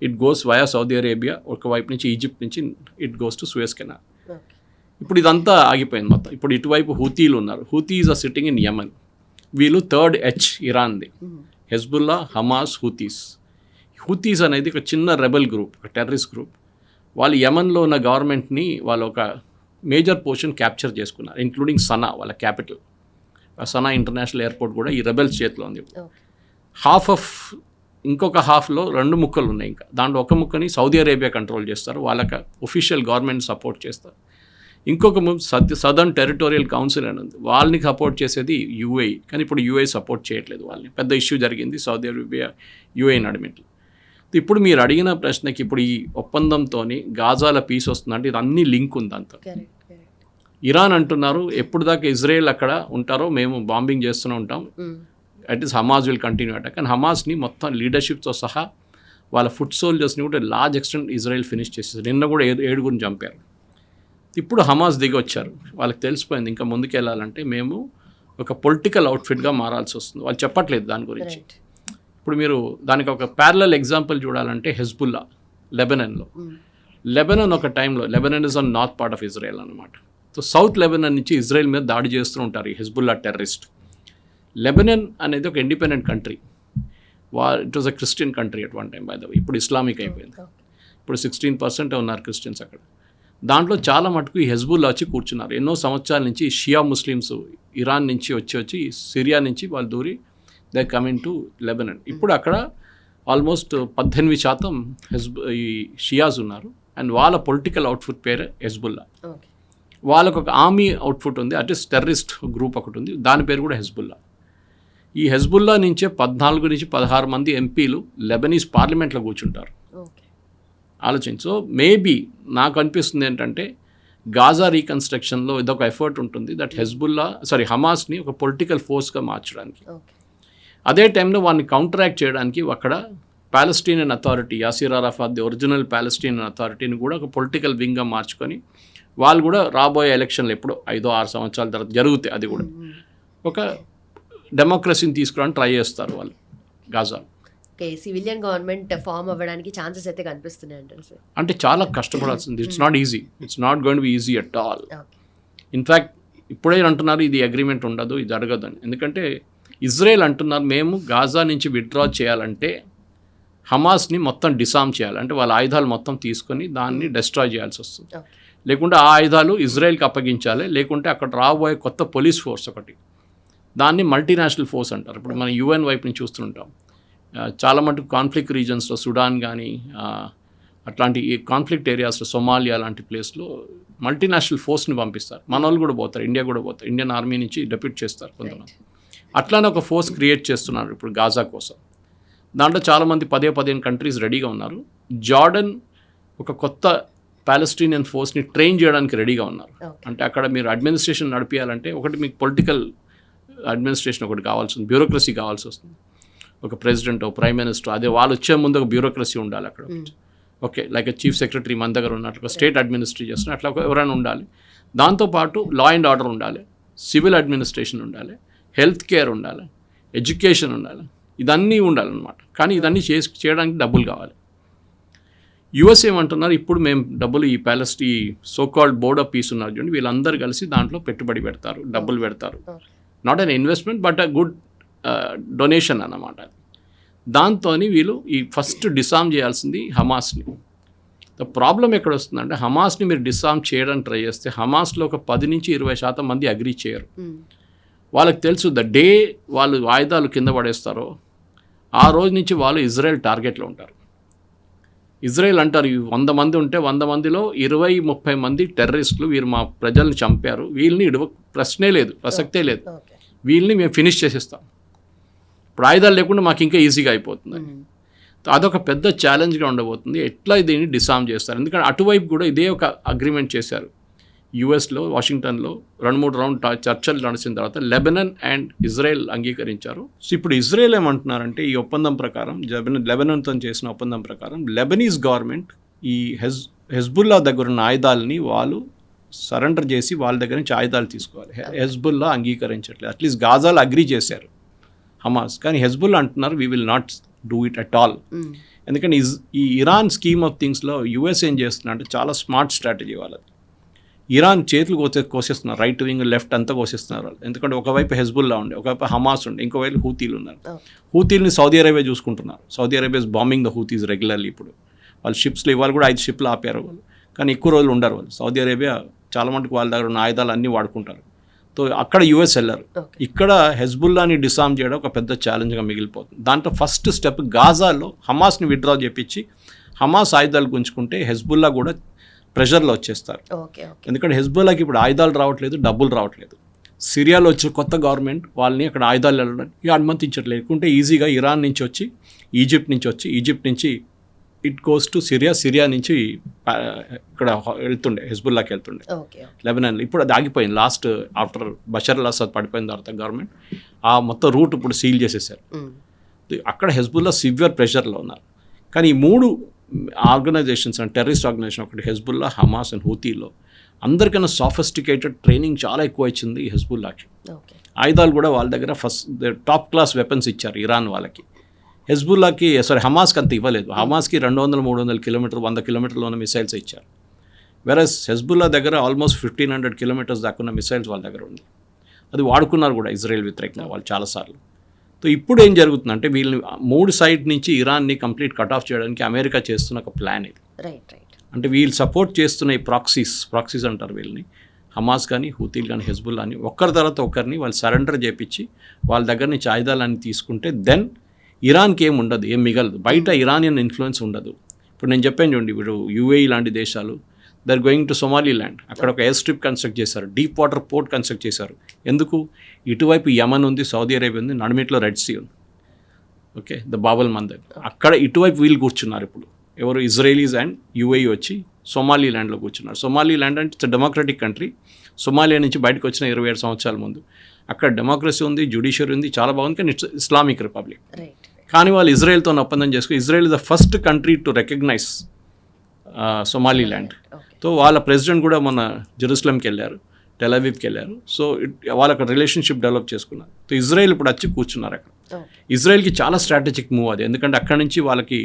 it goes via Saudi Arabia, ఒకవైపు నుంచి ఈజిప్ట్ నుంచి it goes to Suez canal. ఇప్పుడు ఇదంతా ఆగిపోయింది మొత్తం. ఇప్పుడు ఇటువైపు హూతీలు ఉన్నారు. హూతీస్ ఆర్ సిట్టింగ్ ఇన్ యమన్. వీళ్ళు థర్డ్ హెచ్ ఇరాన్ది. హెజ్బుల్లా, హమాస్, హూతీస్ అనేది ఒక చిన్న రెబల్ గ్రూప్, ఒక టెర్రరిస్ట్ గ్రూప్. వాళ్ళు యమన్లో ఉన్న గవర్నమెంట్ని వాళ్ళు ఒక మేజర్ పోర్షన్ క్యాప్చర్ చేసుకున్నారు, ఇంక్లూడింగ్ సనా, వాళ్ళ క్యాపిటల్. సనా ఇంటర్నేషనల్ ఎయిర్పోర్ట్ కూడా ఈ రెబెల్స్ చేతిలో ఉంది. ఇంకొక హాఫ్లో 2 ముక్కలు ఉన్నాయి. ఇంకా దాంట్లో ఒక ముక్కని సౌదీ అరేబియా కంట్రోల్ చేస్తారు, వాళ్ళకి ఒఫీషియల్ గవర్నమెంట్ సపోర్ట్ చేస్తారు. ఇంకొక సదర్న్ టెరిటోరియల్ కౌన్సిల్ అని ఉంది, వాళ్ళని సపోర్ట్ చేసేది యూఏఈ. కానీ ఇప్పుడు యూఏఈ సపోర్ట్ చేయట్లేదు వాళ్ళని. పెద్ద ఇష్యూ జరిగింది సౌదీ అరేబియా యూఏఈ నడిమిట్లు. ఇప్పుడు మీరు అడిగిన ప్రశ్నకి ఇప్పుడు ఈ ఒప్పందంతో గాజాల పీస్ వస్తుందంటే ఇది అన్ని లింక్ ఉంది అంత. ఇరాన్ అంటున్నారు ఎప్పుడు దాకా ఇజ్రాయెల్ అక్కడ ఉంటారో మేము బాంబింగ్ చేస్తూనే ఉంటాం, at is Hamas will continue attack. కానీ హమాస్ని మొత్తం లీడర్షిప్తో సహా వాళ్ళ ఫుట్ సోల్జర్స్ని కూడా లార్జ్ ఎక్స్టెంట్ ఇజ్రాయెల్ ఫినిష్ చేసేసారు. నిన్న కూడా 7 చంపారు. ఇప్పుడు హమాస్ దిగి వచ్చారు. వాళ్ళకి తెలిసిపోయింది ఇంకా ముందుకు వెళ్ళాలంటే మేము ఒక పొలిటికల్ అవుట్ఫిట్గా మారాల్సి వస్తుంది. వాళ్ళు చెప్పట్లేదు దాని గురించి. ఇప్పుడు మీరు దానికి ఒక ప్యారలల్ ఎగ్జాంపుల్ చూడాలంటే హెజ్బుల్లా లెబనాన్ ఒక టైంలో, Lebanon is on north part of Israel అనమాట. సో సౌత్ లెబనాన్ నుంచి ఇజ్రాయెల్ మీద దాడి చేస్తూ ఉంటారు ఈ హెజ్బుల్లా టెర్రరిస్ట్. లెబనాన్ అనేది ఒక independent country. It was a Christian country at one time by the way. ఇప్పుడు ఇస్లామిక్ అయిపోయింది. ఇప్పుడు 16% ఉన్నారు క్రిస్టియన్స్ అక్కడ. దాంట్లో చాలా మటుకు ఈ హెజ్బుల్లా వచ్చి కూర్చున్నారు. ఎన్నో సంవత్సరాల నుంచి షియా ముస్లిమ్స్ ఇరాన్ నుంచి వచ్చి సిరియా నుంచి వాళ్ళు దూరి దే కమింగ్ టు లెబనాన్. ఇప్పుడు అక్కడ ఆల్మోస్ట్ 18% ఈ షియాస్ ఉన్నారు. అండ్ వాళ్ళ పొలిటికల్ అవుట్ఫుట్ పేరు హెజ్బుల్లా. వాళ్ళకు ఒక ఆర్మీ అవుట్ఫుట్ ఉంది, అట్ ఈస్ టెర్రరిస్ట్ గ్రూప్ ఒకటి ఉంది, దాని పేరు కూడా హెజ్బుల్లా. ఈ హెజ్బుల్లా నుంచే 14 నుంచి 16 మంది ఎంపీలు లెబనీస్ పార్లమెంట్లో కూర్చుంటారు. ఆలోచించి. సో మేబీ నాకు అనిపిస్తుంది ఏంటంటే గాజా రీకన్స్ట్రక్షన్లో ఇదొక ఎఫర్ట్ ఉంటుంది దట్ హమాస్ని ఒక పొలిటికల్ ఫోర్స్గా మార్చడానికి. అదే టైంలో వాడిని కౌంటరాక్ట్ చేయడానికి అక్కడ Palestinian authority, Yasser Arafat the original Palestinian అథారిటీని కూడా ఒక పొలిటికల్ వింగ్గా మార్చుకొని వాళ్ళు కూడా రాబోయే ఎలక్షన్లు ఎప్పుడో 5-6 సంవత్సరాల తర్వాత జరుగుతాయి, అది కూడా ఒక డెమోక్రసీని తీసుకురావడానికి ట్రై చేస్తారు వాళ్ళు గాజా. సివిలియన్ గవర్నమెంట్ ఫామ్ అవ్వడానికి ఛాన్సెస్ అయితే కనిపిస్తున్నాయి అంటారు సార్? అంటే చాలా కష్టపడాల్సింది. It's not easy. It's not going to be easy at all. In fact ఇప్పుడే అంటున్నారు ఇది అగ్రిమెంట్ ఉండదు, ఇది జరగదని. ఎందుకంటే ఇజ్రాయెల్ అంటున్నారు మేము గాజా నుంచి విత్డ్రా చేయాలంటే హమాస్ని మొత్తం డిసామ్ చేయాలి, అంటే వాళ్ళ ఆయుధాలు మొత్తం తీసుకొని దాన్ని డెస్ట్రాయ్ చేయాల్సి వస్తుంది. లేకుంటే ఆ ఆయుధాలు ఇజ్రాయెల్కి అప్పగించాలి, లేకుంటే అక్కడ రాబోయే కొత్త పోలీస్ ఫోర్స్ ఒకటి, దాన్ని మల్టీనేషనల్ ఫోర్స్ అంటారు. ఇప్పుడు మనం యుఎన్ వైపు నుంచి చూస్తుంటాం చాలా మటుకు కాన్ఫ్లిక్ట్ రీజన్స్లో, సుడాన్ కానీ అట్లాంటి కాన్ఫ్లిక్ట్ ఏరియాస్లో, సొమాలియా లాంటి ప్లేస్లో మల్టీనేషనల్ ఫోర్స్ని పంపిస్తారు. మన వాళ్ళు కూడా పోతారు, ఇండియా కూడా పోతారు, ఇండియన్ ఆర్మీ నుంచి డెప్యూట్ చేస్తారు కొంతమంది. అట్లానే ఒక ఫోర్స్ క్రియేట్ చేస్తున్నారు ఇప్పుడు గాజా కోసం. దాంట్లో చాలామంది 15 కంట్రీస్ రెడీగా ఉన్నారు. జార్డన్ ఒక కొత్త పాలస్టీనియన్ ఫోర్స్ని ట్రైన్ చేయడానికి రెడీగా ఉన్నారు. అంటే అక్కడ మీరు అడ్మినిస్ట్రేషన్ నడిపించాలంటే ఒకటి మీకు పొలిటికల్ అడ్మినిస్ట్రేషన్ ఒకటి కావాల్సి ఉంది, బ్యూరోక్రసీ కావాల్సి వస్తుంది. ఒక ప్రెసిడెంట్, ప్రైమ్ మినిస్టర్, అదే వాళ్ళు వచ్చే ముందు ఒక బ్యూరోక్రసీ ఉండాలి అక్కడ. ఓకే, లైక్ చీఫ్ సెక్రటరీ మన దగ్గర ఉన్నట్లు స్టేట్ అడ్మినిస్ట్రేట్ చేస్తున్నారు, అట్లా ఎవరైనా ఉండాలి. దాంతోపాటు లా అండ్ ఆర్డర్ ఉండాలి, సివిల్ అడ్మినిస్ట్రేషన్ ఉండాలి, హెల్త్ కేర్ ఉండాలి, ఎడ్యుకేషన్ ఉండాలి, ఇదన్నీ ఉండాలన్నమాట. కానీ ఇదన్నీ చేయడానికి డబ్బులు కావాలి. యుఎస్ ఏమంటున్నారు, ఇప్పుడు మేము డబ్బులు ఈ సోకాల్డ్ బోర్డ్ ఆఫ్ పీస్ ఉన్నారు చూడండి, వీళ్ళందరూ కలిసి దాంట్లో పెట్టుబడి పెడతారు, డబ్బులు పెడతారు. Not an investment but a good donation అన్నమాట. దాంతో వీళ్ళు ఈ ఫస్ట్ డిసామ్ చేయాల్సింది హమాస్ని. ద ప్రాబ్లం ఎక్కడ వస్తుందంటే హమాస్ని మీరు డిసామ్ చేయడానికి ట్రై చేస్తే హమాస్లో ఒక 10 నుంచి 20% మంది అగ్రీ చేయరు. వాళ్ళకి తెలుసు ద డే వాళ్ళు ఆయుధాలు కింద పడేస్తారో ఆ రోజు నుంచి వాళ్ళు ఇజ్రాయెల్ టార్గెట్లో ఉంటారు. ఇజ్రాయెల్ అంటారు 100 మంది ఉంటే 100 మందిలో 20-30 మంది టెర్రరిస్టులు, వీరు మా ప్రజల్ని చంపారు, వీళ్ళని ప్రశ్నే లేదు, ప్రసక్తే లేదు, వీళ్ళని మేము ఫినిష్ చేసేస్తాం, ఇప్పుడు ఆయుధాలు లేకుండా మాకు ఇంకా ఈజీగా అయిపోతుంది. అదొక పెద్ద ఛాలెంజ్గా ఉండబోతుంది. ఎట్లా దీన్ని డిసామ్ చేస్తారు? ఎందుకంటే అటువైపు కూడా ఇదే ఒక అగ్రిమెంట్ చేశారు. యుఎస్లో వాషింగ్టన్లో 2-3 రౌండ్ చర్చలు నడిచిన తర్వాత లెబనన్ అండ్ ఇజ్రాయెల్ అంగీకరించారు. సో ఇప్పుడు ఇజ్రాయెల్ ఏమంటున్నారంటే ఈ ఒప్పందం ప్రకారం లెబనన్తో చేసిన ఒప్పందం ప్రకారం లెబనీస్ గవర్నమెంట్ ఈ హెజ్బుల్లా దగ్గర ఉన్న ఆయుధాలని వాళ్ళు సరెండర్ చేసి వాళ్ళ దగ్గర నుంచి ఆయుధాలు తీసుకోవాలి. హెజ్బుల్లా అంగీకరించట్లేదు. అట్లీస్ట్ గాజాలు అగ్రీ చేశారు హమాస్, కానీ హెజ్బుల్లా అంటున్నారు we will not do it at all. ఎందుకంటే ఈ ఇరాన్ స్కీమ్ ఆఫ్ థింగ్స్లో యుఎస్ ఏం చేస్తున్నా అంటే చాలా స్మార్ట్ స్ట్రాటజీ వాళ్ళది. ఇరాన్ చేతులు కోసేస్తున్నారు, రైట్ వింగ్ లెఫ్ట్ అంతా కోసేస్తున్నారు వాళ్ళు. ఎందుకంటే ఒకవైపు హెజ్బుల్లా ఉండే, ఒకవైపు హమాస్ ఉండే, ఇంకోవైపు హూతీలు ఉన్నారు. హూతీల్ని సౌదీ అరేబియా చూసుకుంటున్నారు. Saudi Arabia is bombing the Houthis regularly. ఇప్పుడు వాళ్ళు షిప్స్లో ఇవాళ కూడా 5 షిప్లు ఆపారు వాళ్ళు, కానీ ఎక్కువ రోజులు ఉండరు వాళ్ళు. సౌదీ అరేబియా చాలా మటుకు వాళ్ళ దగ్గర ఉన్న ఆయుధాలు అన్నీ వాడుకుంటారు. సో అక్కడ యుఎస్ వెళ్ళారు. ఇక్కడ హెజ్బుల్లాని డిసామ్ చేయడం ఒక పెద్ద ఛాలెంజ్గా మిగిలిపోతుంది. దాంట్లో ఫస్ట్ స్టెప్ గాజాలో హమాస్ని విత్డ్రా చేపించి హమాస్ ఆయుధాలు గుంజుకుంటే హెజ్బుల్లా కూడా ప్రెషర్లో వచ్చేస్తారు. ఎందుకంటే హెజ్బుల్లాకి ఇప్పుడు ఆయుధాలు రావట్లేదు, డబ్బులు రావట్లేదు. సిరియాలో వచ్చిన కొత్త గవర్నమెంట్ వాళ్ళని అక్కడ ఆయుధాలు వెళ్ళడానికి అనుమతించట్లేదు. లేకుంటే ఈజీగా ఇరాన్ నుంచి వచ్చి ఈజిప్ట్ నుంచి ఇట్ గోస్ టు సిరియా నుంచి ఇక్కడ వెళ్తుండే, హెజ్బుల్లాకి వెళ్తుండే లెబనాన్. ఇప్పుడు అది ఆగిపోయింది. Last after Bashar al Assad పడిపోయిన తర్వాత గవర్నమెంట్ ఆ మొత్తం రూట్ ఇప్పుడు సీల్ చేసేసారు. అక్కడ హెజ్బుల్లా సివియర్ ప్రెషర్లో ఉన్నారు. కానీ ఈ 3 ఆర్గనైజేషన్స్ అండ్ టెర్రరిస్ట్ ఆర్గనైజేషన్, ఒకటి హెజ్బుల్లా, హమాస్ అండ్ హూతీలో అందరికన్నా సాఫిస్టికేటెడ్ ట్రైనింగ్ చాలా ఎక్కువ ఇచ్చింది హెజ్బుల్లాకి. ఆయుధాలు కూడా వాళ్ళ దగ్గర ఫస్ట్ టాప్ క్లాస్ వెపన్స్ ఇచ్చారు ఇరాన్ వాళ్ళకి. హెజ్బుల్లాకి హమాస్కి అంత ఇవ్వలేదు. హమాస్కి 200-300 కిలోమీటర్ 100 కిలోమీటర్లో ఉన్న మిసైల్స్ ఇచ్చారు. వెరస్ హెజ్బుల్లా దగ్గర ఆల్మోస్ట్ 1500 కిలోమీటర్స్ దాకా ఉన్న మిసైల్స్ వాళ్ళ దగ్గర ఉంది. అది వాడుకున్నారు కూడా ఇజ్రాయెల్ వ్యతిరేకంగా వాళ్ళు చాలాసార్లు. సో ఇప్పుడు ఏం జరుగుతుందంటే వీళ్ళని 3 సైడ్ నుంచి ఇరాన్ని కంప్లీట్ కట్ ఆఫ్ చేయడానికి అమెరికా చేస్తున్న ఒక ప్లాన్ ఇది. అంటే వీళ్ళు సపోర్ట్ చేస్తున్న ఈ ప్రాక్సీస్ అంటారు వీళ్ళని, హమాస్ కానీ హూతీలు కానీ హెజ్బుల్లా అని, ఒక్కరి తర్వాత ఒకరిని వాళ్ళు సరెండర్ చేపించి వాళ్ళ దగ్గర నుంచి ఆయుధాలన్నీ తీసుకుంటే దెన్ ఇరాన్కి ఏం ఉండదు, ఏం మిగలదు, బయట ఇరానియన్ ఇన్ఫ్లుయెన్స్ ఉండదు. ఇప్పుడు నేను చెప్పాను చూడండి, ఇప్పుడు యూఏఈ లాంటి దేశాలు దర్ గోయింగ్ టు సొమాలీల్యాండ్, అక్కడ ఒక ఎయిర్ స్ట్రిప్ కన్స్ట్రక్ట్ చేశారు, డీప్ వాటర్ పోర్ట్ కన్స్ట్రక్ట్ చేశారు. ఎందుకు? ఇటువైపు యమన్ ఉంది, సౌదీ అరేబియా ఉంది, నడుమిట్లో రెడ్ సీ ఉంది, ఓకే, ద బాబల్ మందర్. అక్కడ ఇటువైపు వీళ్ళు కూర్చున్నారు. ఇప్పుడు ఎవరు? ఇజ్రాయలీస్ అండ్ యూఏఈ వచ్చి సొమాలీల్యాండ్లో కూర్చున్నారు. సొమాలీల్యాండ్ అంటే ఇట్స్ డెమోక్రటిక్ కంట్రీ. సొమాలియా నుంచి బయటకు వచ్చిన 27 సంవత్సరాల ముందు అక్కడ డెమోక్రసీ ఉంది, జ్యుడిషియరీ ఉంది, చాలా బాగుంది, కానీ ఇట్స్ ఇస్లామిక్ రిపబ్లిక్. కానీ వాళ్ళు ఇజ్రాయెల్తో ఒప్పందం చేసుకుని, Israel is the first country to recognise Somaliland. So వాళ్ళ ప్రెసిడెంట్ కూడా మొన్న జెరూసలంకి వెళ్ళారు, టెల్ అవీవ్కి వెళ్ళారు. సో వాళ్ళకి రిలేషన్షిప్ డెవలప్ చేసుకున్నారు. సో ఇజ్రాయెల్ ఇప్పుడు వచ్చి కూర్చున్నారు అక్కడ. ఇజ్రాయెల్కి చాలా స్ట్రాటజిక్ మూవ్ అది, ఎందుకంటే అక్కడ నుంచి వాళ్ళకి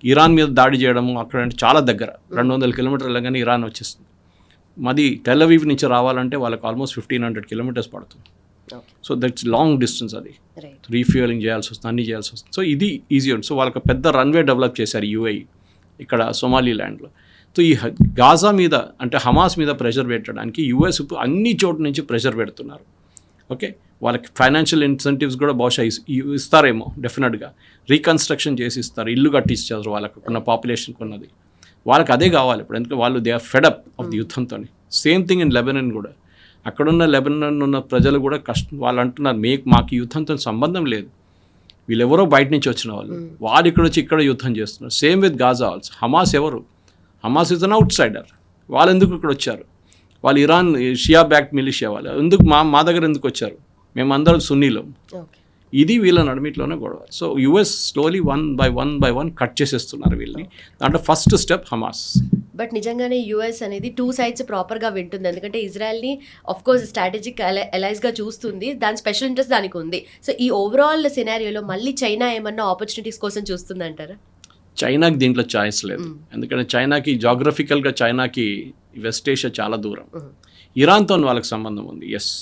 ఇరాన్ మీద దాడి చేయడము అక్కడ అంటే చాలా దగ్గర, 200 కిలోమీటర్లు కానీ ఇరాన్ వచ్చేస్తుంది. మాది టెల్ అవీవ్ నుంచి రావాలంటే వాళ్ళకి ఆల్మోస్ట్ 1500 కిలోమీటర్స్ పడుతుంది. సో దట్స్ లాంగ్ డిస్టెన్స్, అది రీఫ్యూయలింగ్ చేయాల్సి వస్తుంది, అన్నీ చేయాల్సి వస్తుంది. సో ఇది ఈజీ ఉంది. సో వాళ్ళకి పెద్ద రన్వే డెవలప్ చేశారు యూఏఈ ఇక్కడ సొమాలీల్యాండ్లో. సో ఈ గాజా మీద అంటే హమాస్ మీద ప్రెషర్ పెట్టడానికి యుఎస్ అన్ని చోట్ల నుంచి ప్రెషర్ పెడుతున్నారు. ఓకే, వాళ్ళకి ఫైనాన్షియల్ ఇన్సెంటివ్స్ కూడా బహుశా ఇస్తారేమో, డెఫినెట్గా రీకన్స్ట్రక్షన్ చేసి ఇస్తారు, ఇల్లు కట్టించారు వాళ్ళకు ఉన్న పాపులేషన్కి ఉన్నది. వాళ్ళకి అదే కావాలి ఇప్పుడు, ఎందుకంటే వాళ్ళు they are fed up of the యుద్ధంతో. సేమ్ థింగ్ ఇన్ లెబనన్ కూడా. అక్కడున్న లెబనన్ ఉన్న ప్రజలు కూడా వాళ్ళు అంటున్నారు మాకు యుద్ధంతో సంబంధం లేదు, వీళ్ళెవరో బయట నుంచి వచ్చిన వాళ్ళు ఇక్కడ వచ్చి ఇక్కడ యుద్ధం చేస్తున్నారు. Same with Gaza also. Hamas ఎవరు? Hamas is an outsider. వాళ్ళు ఎందుకు ఇక్కడ వచ్చారు? వాళ్ళు ఇరాన్ షియా బ్యాక్డ్ మిలిషియా వాళ్ళు. ఎందుకు మా దగ్గర ఎందుకు వచ్చారు? మేమందరం సున్నీలో. ఇది వీళ్ళ నడిమిట్లోనే గొడవ. So US slowly one by one cut చేసేస్తున్నారు వీళ్ళని. దాంట్లో ఫస్ట్ స్టెప్ హమాస్. బట్ నిజంగానే యూఎస్ అనేది 2 సైడ్స్ ప్రాపర్గా వింటుంది, ఎందుకంటే ఇజ్రాయెల్ని ఆఫ్కోర్స్ స్ట్రాటజిక్ అలైస్గా చూస్తుంది, దాని స్పెషల్ ఇంట్రెస్ట్ దానికి ఉంది. సో ఈ ఓవరాల్ సినారియోలో మళ్ళీ చైనా ఏమన్నా ఆపర్చునిటీస్ కోసం చూస్తుందంటారా? చైనాకి దీంట్లో ఛాయిస్ లేదు, ఎందుకంటే చైనాకి జాగ్రఫికల్గా చైనాకి వెస్ట్ ఏషియా చాలా దూరం. ఇరాన్తో వాళ్ళకి సంబంధం ఉంది, ఎస్.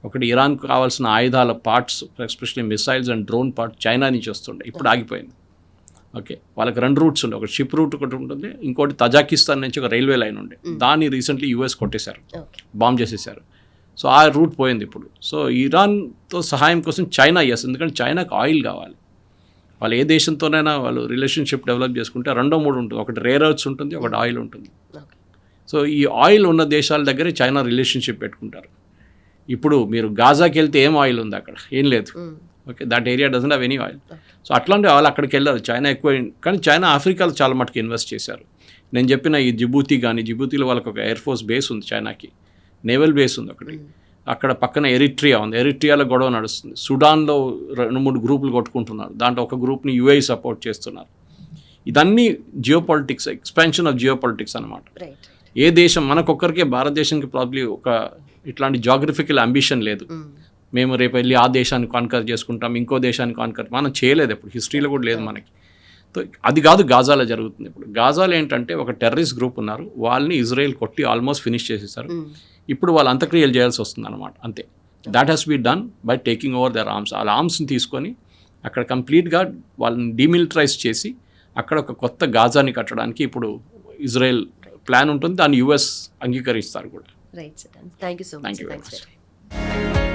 ఒకటి ఇరాన్కు కావాల్సిన ఆయుధాల parts, especially missiles and drone parts China నుంచి వస్తుండే, ఇప్పుడు ఆగిపోయింది. ఓకే, వాళ్ళకి 2 రూట్స్ ఉండే, ఒకటి షిప్ రూట్ ఒకటి ఉంటుంది, ఇంకోటి తజాకిస్తాన్ నుంచి ఒక రైల్వే లైన్ ఉండే, దాన్ని రీసెంట్లీ యూఎస్ కొట్టేశారు, బాంబ్ చేసేసారు. సో ఆ రూట్ పోయింది ఇప్పుడు. సో ఇరాన్తో సహాయం కోసం చైనా ఎస్, ఎందుకంటే చైనాకు ఆయిల్ కావాలి. వాళ్ళు ఏ దేశంతోనైనా వాళ్ళు రిలేషన్షిప్ డెవలప్ చేసుకుంటే 2-3 ఉంటుంది, ఒకటి రేర్ ఎర్త్స్ ఉంటుంది, ఒకటి ఆయిల్ ఉంటుంది. సో ఈ ఆయిల్ ఉన్న దేశాల దగ్గరే చైనా రిలేషన్షిప్ పెట్టుకుంటారు. ఇప్పుడు మీరు గాజాకి వెళ్తే ఏం ఆయిల్ ఉంది? అక్కడ ఏం లేదు. Okay, that area doesn't have any oil. So అట్లాంటి వాళ్ళు అక్కడికి వెళ్ళారు. చైనా ఎక్కువ, కానీ చైనా ఆఫ్రికాలో చాలా మటుకు ఇన్వెస్ట్ చేశారు. నేను చెప్పిన ఈ జిబూతీలో వాళ్ళకి ఒక ఎయిర్ ఫోర్స్ బేస్ ఉంది చైనాకి. నేవల్ బేస్ ఉంది ఒకటి. అక్కడ పక్కన ఎరిట్రియా ఉంది, ఎరిట్రియాలో గొడవ నడుస్తుంది. సుడాన్లో 2-3 గ్రూపులు కొట్టుకుంటున్నారు, దాంట్లో ఒక గ్రూప్ని యుఏఈ సపోర్ట్ చేస్తున్నారు. ఇదన్నీ జియోపాలిటిక్స్, ఎక్స్పాన్షన్ ఆఫ్ జియోపాలిటిక్స్ అనమాట. ఏ దేశం, మనకొక్కరికే భారతదేశానికి ప్రాబ్లీ ఒక ఇట్లాంటి జాగ్రఫికల్ అంబిషన్ లేదు. మేము రేపు వెళ్ళి ఆ దేశాన్ని కాన్కర్ చేసుకుంటాం, ఇంకో దేశాన్ని కాన్కర్ మనం చేయలేదు, ఇప్పుడు హిస్టరీలో కూడా లేదు మనకి. సో అది కాదు గాజాలో జరుగుతుంది. ఇప్పుడు గాజాలో ఏంటంటే ఒక టెర్రరిస్ట్ గ్రూప్ ఉన్నారు, వాళ్ళని ఇజ్రాయెల్ కొట్టి ఆల్మోస్ట్ ఫినిష్ చేసేసారు. ఇప్పుడు వాళ్ళు అంత్యక్రియలు చేయాల్సి వస్తుంది అనమాట, అంతే. That has be done by taking over their arms. వాళ్ళ ఆర్మ్స్ని తీసుకొని అక్కడ కంప్లీట్గా వాళ్ళని డీమిలిటరైజ్ చేసి అక్కడ ఒక కొత్త గాజాని కట్టడానికి ఇప్పుడు ఇజ్రాయెల్ ప్లాన్ ఉంటుంది, దాన్ని యుఎస్ అంగీకరిస్తారు కూడా. Right sir, thank you so much. Thank you very much.